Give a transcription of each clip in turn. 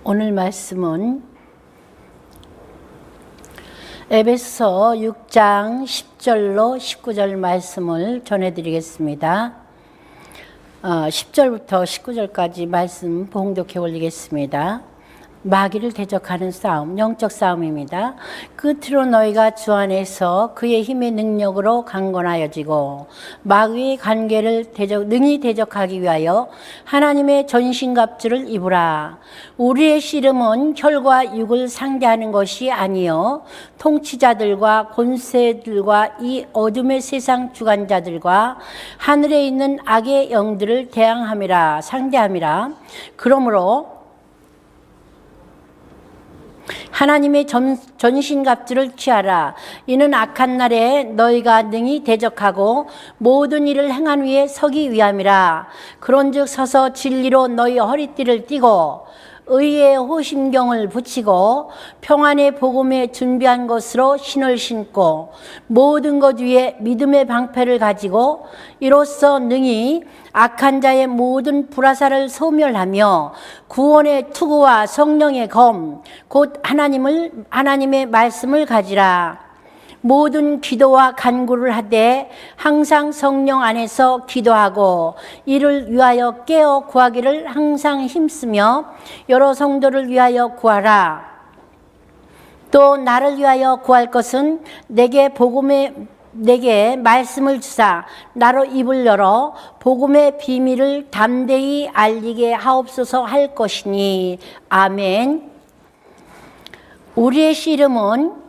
오늘 말씀은 에베소 6장 10절로 19절 말씀을 전해드리겠습니다. 10절부터 19절까지 말씀 봉독해 올리겠습니다. 마귀를 대적하는 싸움, 영적 싸움입니다. 끝으로 너희가 주 안에서 그의 힘의 능력으로 강건하여지고 마귀의 관계를 능히 대적하기 위하여 하나님의 전신갑주를 입으라. 우리의 씨름은 혈과 육을 상대하는 것이 아니요 통치자들과 권세들과 이 어둠의 세상 주관자들과 하늘에 있는 악의 영들을 대항함이라, 상대함이라. 그러므로 하나님의 전신갑주를 취하라. 이는 악한 날에 너희가 능히 대적하고 모든 일을 행한 위에 서기 위함이라. 그런즉 서서 진리로 너희 허리띠를 띠고 의의 호심경을 붙이고 평안의 복음에 준비한 것으로 신을 신고 모든 것 위에 믿음의 방패를 가지고 이로써 능히 악한 자의 모든 불화살을 소멸하며 구원의 투구와 성령의 검 곧 하나님의 말씀을 가지라. 모든 기도와 간구를 하되 항상 성령 안에서 기도하고 이를 위하여 깨어 구하기를 항상 힘쓰며 여러 성도를 위하여 구하라. 또 나를 위하여 구할 것은 내게 말씀을 주사 나로 입을 열어 복음의 비밀을 담대히 알리게 하옵소서 할 것이니. 아멘. 우리의 씨름은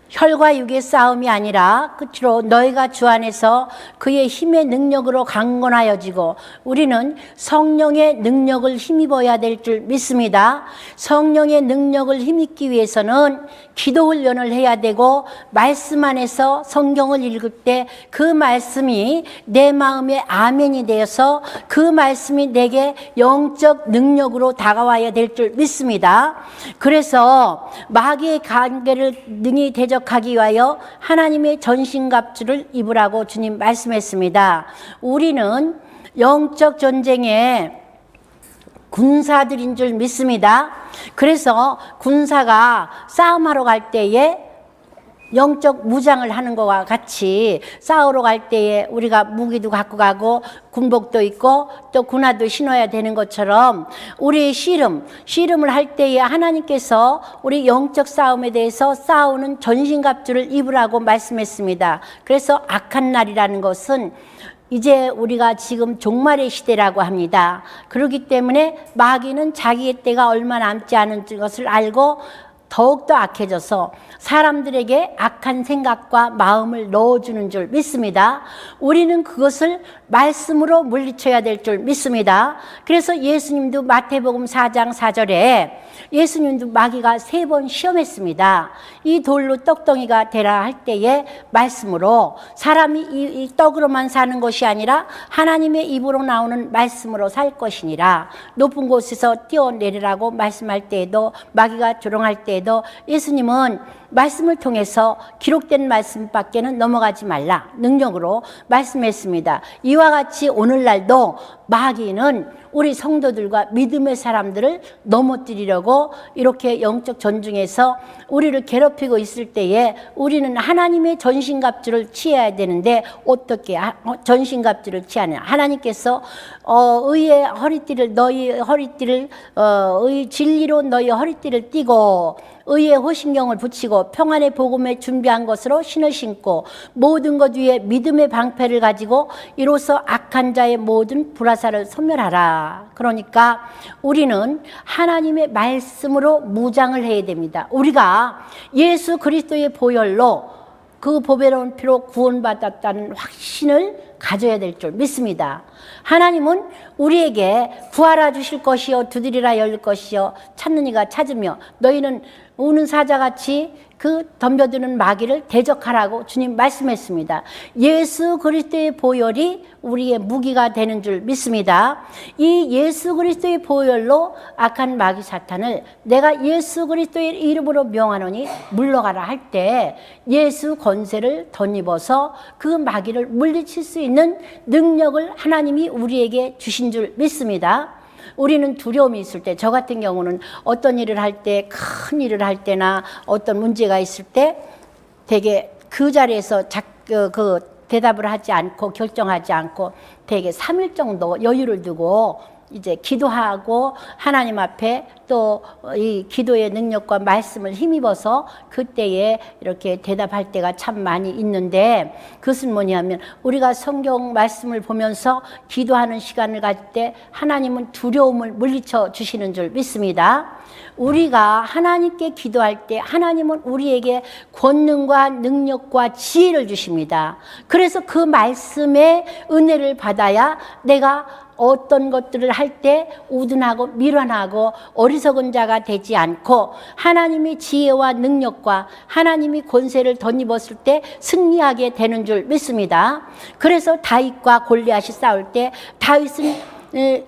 혈과 육의 싸움이 아니라 끝으로 너희가 주 안에서 그의 힘의 능력으로 강건하여지고, 우리는 성령의 능력을 힘입어야 될 줄 믿습니다. 성령의 능력을 힘입기 위해서는 기도 훈련을 해야 되고 말씀 안에서 성경을 읽을 때 그 말씀이 내 마음에 아멘이 되어서 그 말씀이 내게 영적 능력으로 다가와야 될 줄 믿습니다. 그래서 마귀의 관계를 능히 대적하기 위하여 하나님의 전신갑주를 입으라고 주님 말씀했습니다. 우리는 영적 전쟁에 군사들인 줄 믿습니다. 그래서 군사가 싸움하러 갈 때에 영적 무장을 하는 것과 같이 싸우러 갈 때에 우리가 무기도 갖고 가고 군복도 입고 또 군화도 신어야 되는 것처럼 우리의 씨름을 할 때에 하나님께서 우리 영적 싸움에 대해서 싸우는 전신갑주를 입으라고 말씀했습니다. 그래서 악한 날이라는 것은 이제 우리가 지금 종말의 시대라고 합니다. 그렇기 때문에 마귀는 자기의 때가 얼마 남지 않은 것을 알고 더욱더 악해져서 사람들에게 악한 생각과 마음을 넣어주는 줄 믿습니다. 우리는 그것을 말씀으로 물리쳐야 될 줄 믿습니다. 그래서 예수님도 마태복음 4장 4절에 예수님도 마귀가 3번 시험했습니다. 이 돌로 떡덩이가 되라 할 때에 말씀으로, 사람이 이 떡으로만 사는 것이 아니라 하나님의 입으로 나오는 말씀으로 살 것이니라. 높은 곳에서 뛰어내리라고 말씀할 때에도, 마귀가 조롱할 때에도 예수님은 말씀을 통해서 기록된 말씀밖에는 넘어가지 말라 능력으로 말씀했습니다. 이와 같이 오늘날도 마귀는 우리 성도들과 믿음의 사람들을 넘어뜨리려고 이렇게 영적 전중에서 우리를 괴롭히고 있을 때에 우리는 하나님의 전신갑주를 취해야 되는데, 어떻게 전신갑주를 취하냐? 하나님께서 의의 허리띠를 진리로 너희 허리띠를 띠고 의의 호심경을 붙이고 평안의 복음에 준비한 것으로 신을 신고 모든 것 위에 믿음의 방패를 가지고 이로써 악한 자의 모든 불화살을 소멸하라. 그러니까 우리는 하나님의 말씀으로 무장을 해야 됩니다. 우리가 예수 그리스도의 보혈로 그 보배로운 피로 구원받았다는 확신을 가져야 될 줄 믿습니다. 하나님은 우리에게 구하라 주실 것이요 두드리라 열릴 것이요 찾는 이가 찾으며 너희는 우는 사자같이 그 덤벼드는 마귀를 대적하라고 주님 말씀했습니다. 예수 그리스도의 보혈이 우리의 무기가 되는 줄 믿습니다. 이 예수 그리스도의 보혈로 악한 마귀 사탄을 내가 예수 그리스도의 이름으로 명하노니 물러가라 할 때 예수 권세를 덧입어서 그 마귀를 물리칠 수 있는 능력을 하나님이 우리에게 주신 줄 믿습니다. 우리는 두려움이 있을 때, 저 같은 경우는 어떤 일을 할 때, 큰 일을 할 때나 어떤 문제가 있을 때 되게 그 자리에서 대답을 하지 않고 결정하지 않고 되게 3일 정도 여유를 두고 이제 기도하고 하나님 앞에 또 이 기도의 능력과 말씀을 힘입어서 그때에 이렇게 대답할 때가 참 많이 있는데, 그것은 뭐냐면 우리가 성경 말씀을 보면서 기도하는 시간을 가질 때 하나님은 두려움을 물리쳐 주시는 줄 믿습니다. 우리가 하나님께 기도할 때 하나님은 우리에게 권능과 능력과 지혜를 주십니다. 그래서 그 말씀의 은혜를 받아야 내가 어떤 것들을 할 때 우둔하고 미련하고 어리석은 자가 되지 않고 하나님의 지혜와 능력과 하나님이 권세를 덧입었을 때 승리하게 되는 줄 믿습니다. 그래서 다윗과 골리앗이 싸울 때 다윗은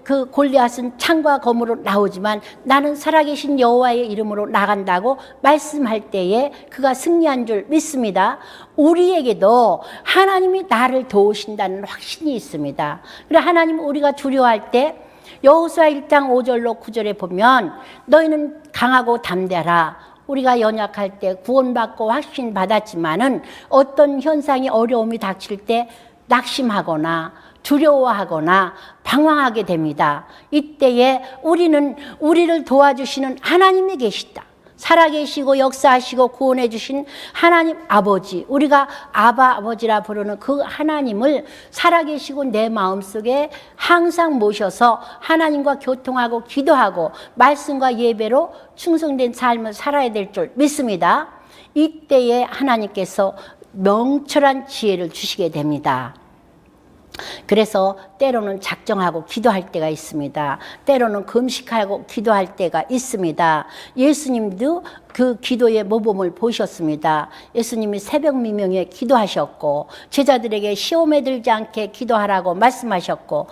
그 골리앗은 창과 검으로 나오지만 나는 살아계신 여호와의 이름으로 나간다고 말씀할 때에 그가 승리한 줄 믿습니다. 우리에게도 하나님이 나를 도우신다는 확신이 있습니다. 그래 하나님 우리가 두려워할 때 여호수아 1장 5절로 9절에 보면 너희는 강하고 담대하라. 우리가 연약할 때 구원받고 확신 받았지만은 어떤 현상이 어려움이 닥칠 때 낙심하거나 두려워하거나 방황하게 됩니다. 이때에 우리는 우리를 도와주시는 하나님이 계시다. 살아계시고 역사하시고 구원해 주신 하나님 아버지, 우리가 아버지라 부르는 그 하나님을 살아계시고 내 마음속에 항상 모셔서 하나님과 교통하고 기도하고 말씀과 예배로 충성된 삶을 살아야 될 줄 믿습니다. 이때에 하나님께서 명철한 지혜를 주시게 됩니다. 그래서 때로는 작정하고 기도할 때가 있습니다. 때로는 금식하고 기도할 때가 있습니다. 예수님도 그 기도의 모범을 보셨습니다. 예수님이 새벽 미명에 기도하셨고 제자들에게 시험에 들지 않게 기도하라고 말씀하셨고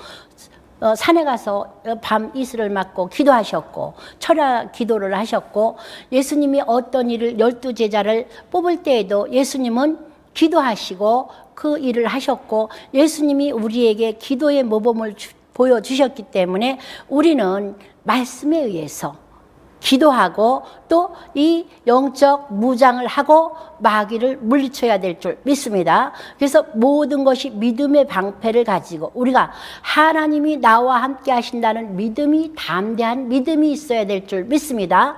산에 가서 밤 이슬을 맞고 기도하셨고 철야 기도를 하셨고 예수님이 어떤 일을 12제자를 뽑을 때에도 예수님은 기도하시고 그 일을 하셨고 예수님이 우리에게 기도의 모범을 보여주셨기 때문에 우리는 말씀에 의해서 기도하고 또 이 영적 무장을 하고 마귀를 물리쳐야 될 줄 믿습니다. 그래서 모든 것이 믿음의 방패를 가지고 우리가 하나님이 나와 함께 하신다는 믿음이 담대한 믿음이 있어야 될 줄 믿습니다.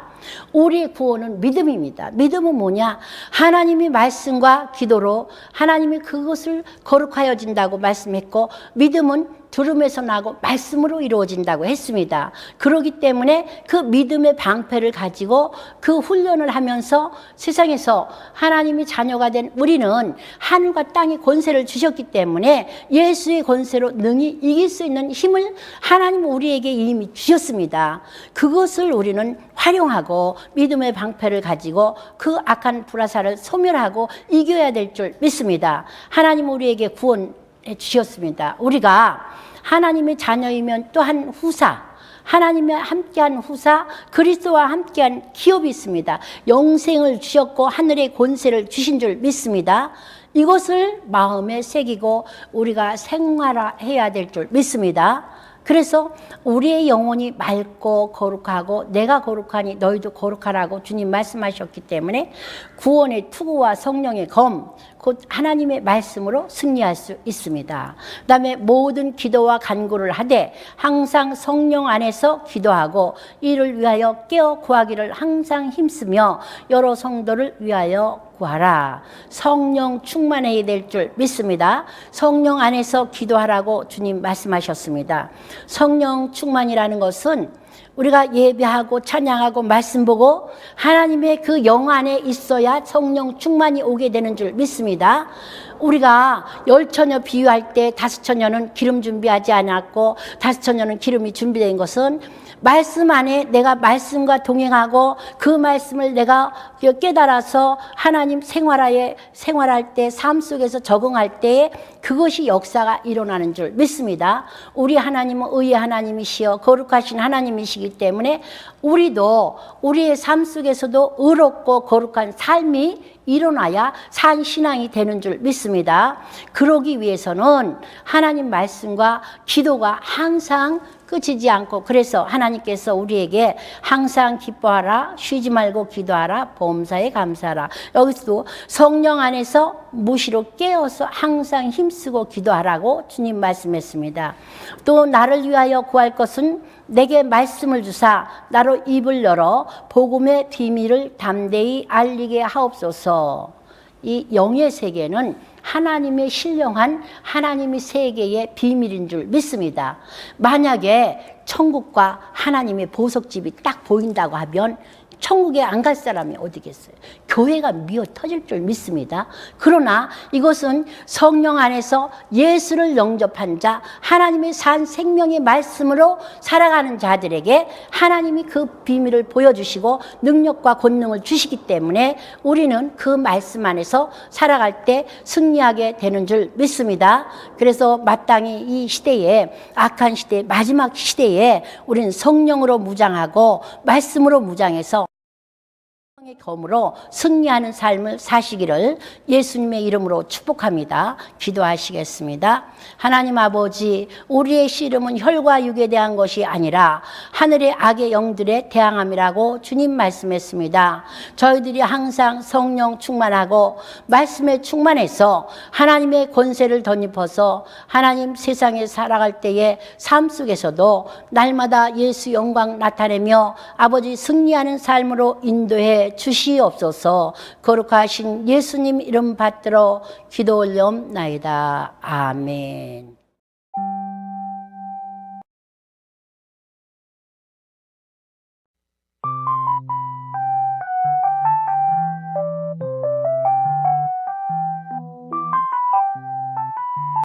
우리의 구원은 믿음입니다. 믿음은 뭐냐? 하나님이 말씀과 기도로 하나님이 그것을 거룩하여진다고 말씀했고 믿음은 들음에서 나고 말씀으로 이루어진다고 했습니다. 그렇기 때문에 그 믿음의 방패를 가지고 그 훈련을 하면서 세상에서 하나님이 자녀가 된 우리는 하늘과 땅의 권세를 주셨기 때문에 예수의 권세로 능히 이길 수 있는 힘을 하나님 우리에게 이미 주셨습니다. 그것을 우리는 활용하고 믿음의 방패를 가지고 그 악한 불화살을 소멸하고 이겨야 될 줄 믿습니다. 하나님 우리에게 구원해 주셨습니다. 우리가 하나님의 자녀이면 또한 후사, 하나님과 함께한 후사, 그리스도와 함께한 기업이 있습니다. 영생을 주셨고 하늘의 권세를 주신 줄 믿습니다. 이것을 마음에 새기고 우리가 생활해야 될 줄 믿습니다. 그래서 우리의 영혼이 맑고 거룩하고 내가 거룩하니 너희도 거룩하라고 주님 말씀하셨기 때문에 구원의 투구와 성령의 검, 곧 하나님의 말씀으로 승리할 수 있습니다. 그 다음에 모든 기도와 간구를 하되 항상 성령 안에서 기도하고 이를 위하여 깨어 구하기를 항상 힘쓰며 여러 성도를 위하여 구하라. 성령 충만해야 될 줄 믿습니다. 성령 안에서 기도하라고 주님 말씀하셨습니다. 성령 충만이라는 것은 우리가 예배하고 찬양하고 말씀 보고 하나님의 그 영 안에 있어야 성령 충만이 오게 되는 줄 믿습니다. 우리가 10처녀 비유할 때 5처녀는 기름 준비하지 않았고 5처녀는 기름이 준비된 것은 말씀 안에 내가 말씀과 동행하고 그 말씀을 내가 깨달아서 하나님 생활할 때 삶 속에서 적응할 때에 그것이 역사가 일어나는 줄 믿습니다. 우리 하나님은 의의 하나님이시여 거룩하신 하나님이시기 때문에 우리도 우리의 삶 속에서도 의롭고 거룩한 삶이 일어나야 산 신앙이 되는 줄 믿습니다. 그러기 위해서는 하나님 말씀과 기도가 항상 끝이지 않고, 그래서 하나님께서 우리에게 항상 기뻐하라, 쉬지 말고 기도하라, 범사에 감사하라. 여기서도 성령 안에서 무시로 깨어서 항상 힘쓰고 기도하라고 주님 말씀했습니다. 또 나를 위하여 구할 것은 내게 말씀을 주사 나로 입을 열어 복음의 비밀을 담대히 알리게 하옵소서. 이 영의 세계는 하나님의 신령한 하나님의 세계의 비밀인 줄 믿습니다. 만약에 천국과 하나님의 보석집이 딱 보인다고 하면 천국에 안 갈 사람이 어디겠어요? 교회가 미어 터질 줄 믿습니다. 그러나 이것은 성령 안에서 예수를 영접한 자, 하나님의 산 생명의 말씀으로 살아가는 자들에게 하나님이 그 비밀을 보여주시고 능력과 권능을 주시기 때문에 우리는 그 말씀 안에서 살아갈 때 승리하게 되는 줄 믿습니다. 그래서 마땅히 이 시대에, 악한 시대, 마지막 시대에 우리는 성령으로 무장하고 말씀으로 무장해서 성령의 검으로 승리하는 삶을 사시기를 예수님의 이름으로 축복합니다. 기도하시겠습니다. 하나님 아버지, 우리의 씨름은 혈과 육에 대한 것이 아니라 하늘의 악의 영들에 대항함이라고 주님 말씀했습니다. 저희들이 항상 성령 충만하고 말씀에 충만해서 하나님의 권세를 덧입어서 하나님 세상에 살아갈 때의 삶 속에서도 날마다 예수 영광 나타내며 아버지 승리하는 삶으로 인도해 주시옵소서. 거룩하신 예수님 이름 받들어 기도 올려옵나이다. 아멘.